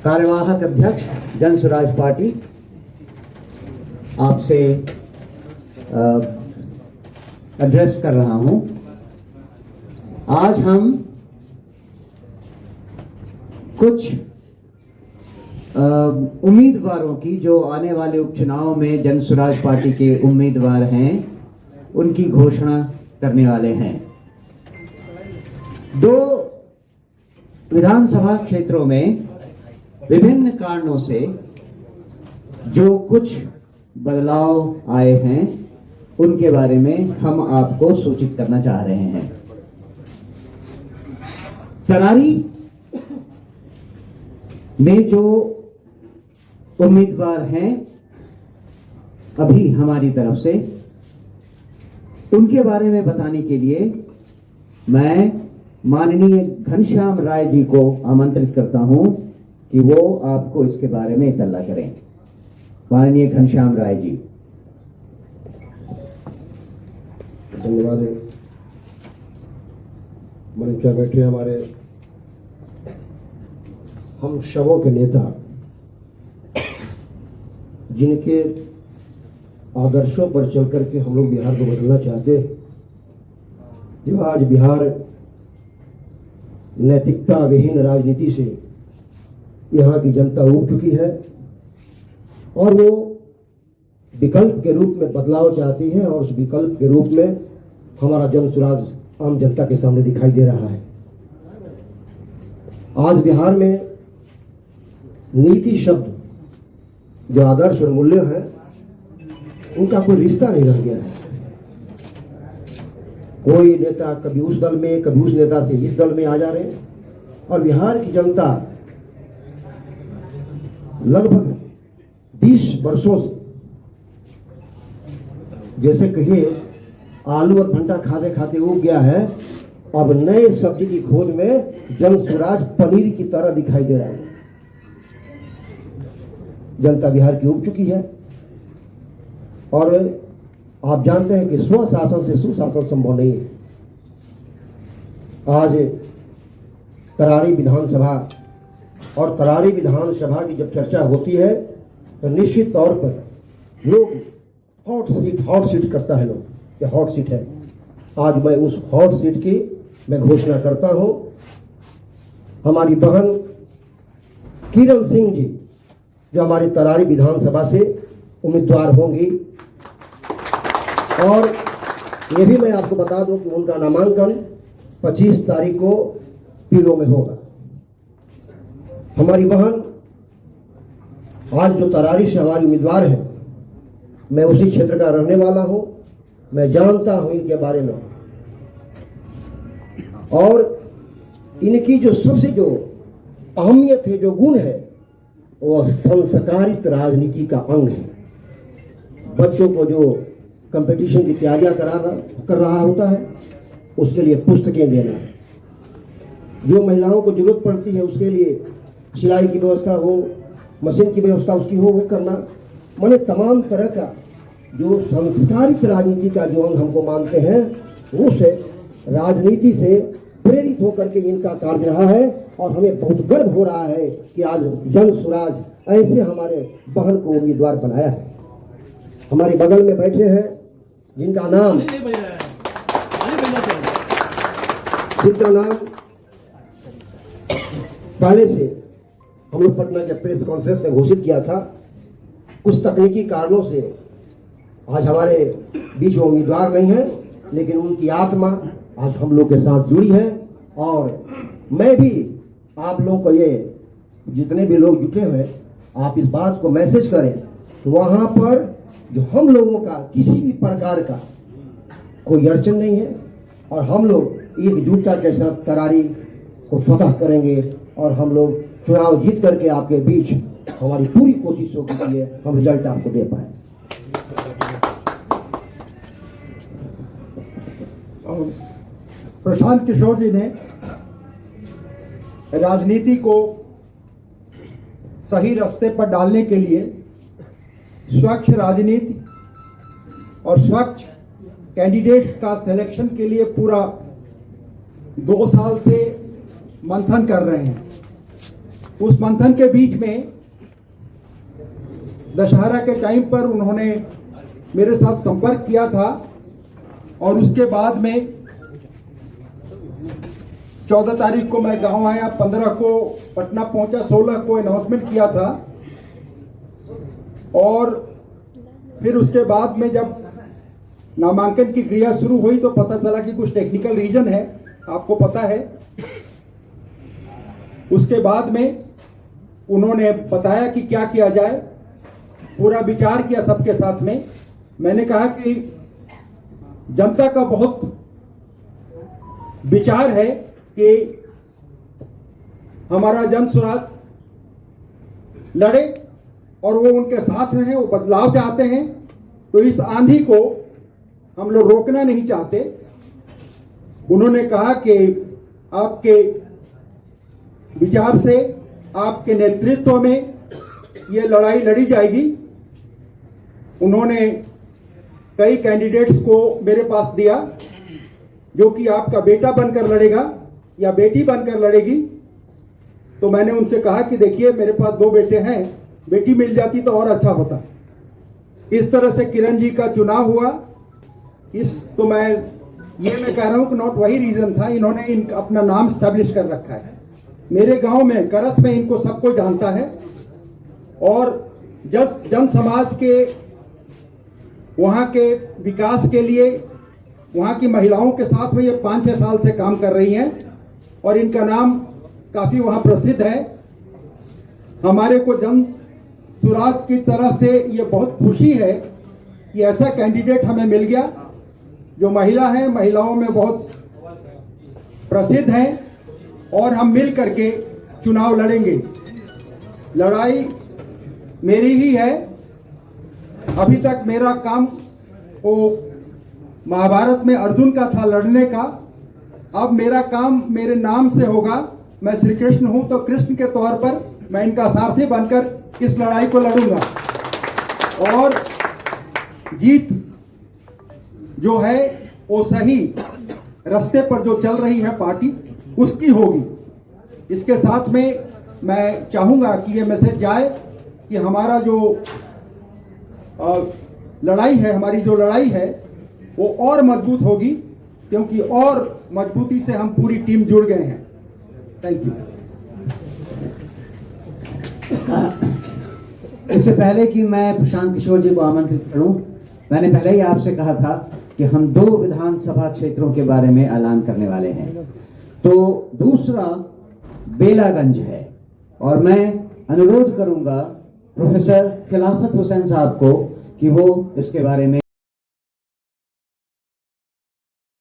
कार्यवाहक अध्यक्ष जन स्वराज पार्टी आपसे एड्रेस कर रहा हूं। आज हम कुछ उम्मीदवारों की जो आने वाले उपचुनाव में जन स्वराज पार्टी के उम्मीदवार हैं उनकी घोषणा करने वाले हैं। दो विधानसभा क्षेत्रों में विभिन्न कारणों से जो कुछ बदलाव आए हैं उनके बारे में हम आपको सूचित करना चाह रहे हैं। तरारी में जो उम्मीदवार हैं अभी हमारी तरफ से, उनके बारे में बताने के लिए मैं माननीय घनश्याम राय जी को आमंत्रित करता हूं कि वो आपको इसके बारे में इत्तला करें। माननीय घनश्याम राय जी। धन्यवाद। मंच पर बैठे हमारे हम शवों के नेता, जिनके आदर्शों पर चलकर के हम लोग बिहार को बदलना चाहते हैं, जो आज बिहार नैतिकता विहीन राजनीति से यहाँ की जनता उब चुकी है और वो विकल्प के रूप में बदलाव चाहती है, और उस विकल्प के रूप में हमारा जन स्वराज आम जनता के सामने दिखाई दे रहा है। आज बिहार में नीति शब्द, जो आदर्श और मूल्य है, उनका कोई रिश्ता नहीं रह गया है। कोई नेता कभी उस दल में, कभी उस नेता से इस दल में आ जा रहे हैं, और बिहार की जनता लगभग 20 वर्षों से, जैसे कहिए आलू और भंटा खाते खाते उग गया है, अब नए सब्जी की खोज में जन स्वराज पनीर की तरह दिखाई दे रहा है। जनता बिहार की उब चुकी है, और आप जानते हैं कि स्वशासन से सुशासन संभव नहीं है। आज तरारी विधानसभा और तरारी विधानसभा की जब चर्चा होती है तो निश्चित तौर पर लोग हॉट सीट करता है, लोग ये हॉट सीट है। आज मैं उस हॉट सीट की मैं घोषणा करता हूं। हमारी बहन किरण सिंह जी, जो हमारी तरारी विधानसभा से उम्मीदवार होंगी, और ये भी मैं आपको बता दूं कि उनका नामांकन 25 तारीख को पीरो में होगा। हमारी बहन आज जो तरारी से हमारी उम्मीदवार है, मैं उसी क्षेत्र का रहने वाला हूं, मैं जानता हूं इनके बारे में, और इनकी जो सबसे जो अहमियत है, जो गुण है, वो संस्कारित राजनीति का अंग है। बच्चों को जो कंपटीशन की तैयारियां कर रहा होता है, उसके लिए पुस्तकें देना, जो महिलाओं को जरूरत पड़ती है उसके लिए सिलाई की व्यवस्था हो, मशीन की व्यवस्था उसकी हो, वो करना, माने तमाम तरह का जो संस्कारित राजनीति का जो अंग हमको मानते हैं, उस राजनीति से प्रेरित होकर के इनका कार्य रहा है। और हमें बहुत गर्व हो रहा है कि आज जन स्वराज ऐसे हमारे बहन को उम्मीदवार बनाया है। हमारे बगल में बैठे हैं जिनका नाम पहले से हम लोग पटना के प्रेस कॉन्फ्रेंस में घोषित किया था। कुछ तकनीकी कारणों से आज हमारे बीच उम्मीदवार नहीं है, लेकिन उनकी आत्मा आज हम लोग के साथ जुड़ी है। और मैं भी आप लोग को, ये जितने भी लोग जुटे हुए, आप इस बात को मैसेज करें तो वहां पर जो हम लोगों का किसी भी प्रकार का कोई अड़चन नहीं है, और हम लोग एकजुटता के साथ तरारी को फतह करेंगे, और हम लोग चुनाव जीत करके आपके बीच हमारी पूरी कोशिश होगी कि हम रिजल्ट आपको दे पाए। प्रशांत किशोर जी ने राजनीति को सही रास्ते पर डालने के लिए स्वच्छ राजनीति और स्वच्छ कैंडिडेट्स का सिलेक्शन के लिए पूरा 2 साल से मंथन कर रहे हैं। उस मंथन के बीच में दशहरा के टाइम पर उन्होंने मेरे साथ संपर्क किया था और उसके बाद में 14 तारीख को मैं गांव आया, 15 को पटना पहुंचा, 16 को अनाउंसमेंट किया था और फिर उसके बाद में जब नामांकन की क्रिया शुरू हुई तो पता चला कि कुछ टेक्निकल रीजन है, आपको पता है। उसके बाद में उन्होंने बताया कि क्या किया जाए, पूरा विचार किया सबके साथ में। मैंने कहा कि जनता का बहुत विचार है कि हमारा जन सुराज लड़े और वो उनके साथ रहे, वो बदलाव चाहते हैं, तो इस आंधी को हम लोग रोकना नहीं चाहते। उन्होंने कहा कि आपके विचार से, आपके नेतृत्व में ये लड़ाई लड़ी जाएगी। उन्होंने कई कैंडिडेट्स को मेरे पास दिया जो कि आपका बेटा बनकर लड़ेगा या बेटी बनकर लड़ेगी। तो मैंने उनसे कहा कि देखिए मेरे पास 2 बेटे हैं, बेटी मिल जाती तो और अच्छा होता। इस तरह से किरण जी का चुनाव हुआ। तो मैं कह रहा हूं कि नॉट वही रीजन था, इन्होंने अपना नाम स्टैब्लिश कर रखा है। मेरे गांव में करथ में इनको सबको जानता है और जन समाज के वहां के विकास के लिए वहां की महिलाओं के साथ में ये 5-6 साल से काम कर रही हैं और इनका नाम काफी वहां प्रसिद्ध है। हमारे को जन सुराज की तरह से ये बहुत खुशी है कि ऐसा कैंडिडेट हमें मिल गया जो महिला है, महिलाओं में बहुत प्रसिद्ध है और हम मिल करके चुनाव लड़ेंगे। लड़ाई मेरी ही है। अभी तक मेरा काम वो महाभारत में अर्जुन का था, लड़ने का। अब मेरा काम मेरे नाम से होगा। मैं श्री कृष्ण हूं तो कृष्ण के तौर पर मैं इनका सारथी बनकर इस लड़ाई को लड़ूंगा और जीत जो है वो सही रास्ते पर जो चल रही है पार्टी उसकी होगी। इसके साथ में मैं चाहूंगा कि ये मैसेज जाए कि हमारा जो लड़ाई है, हमारी जो लड़ाई है वो और मजबूत होगी, क्योंकि और मजबूती से हम पूरी टीम जुड़ गए हैं। Thank you. इससे पहले कि मैं प्रशांत किशोर जी को आमंत्रित करूं, मैंने पहले ही आपसे कहा था कि हम 2 विधानसभा क्षेत्रों के बारे में ऐलान करने वाले हैं। तो दूसरा बेलागंज है और मैं अनुरोध करूंगा प्रोफेसर खिलाफत हुसैन साहब को कि वो इसके बारे में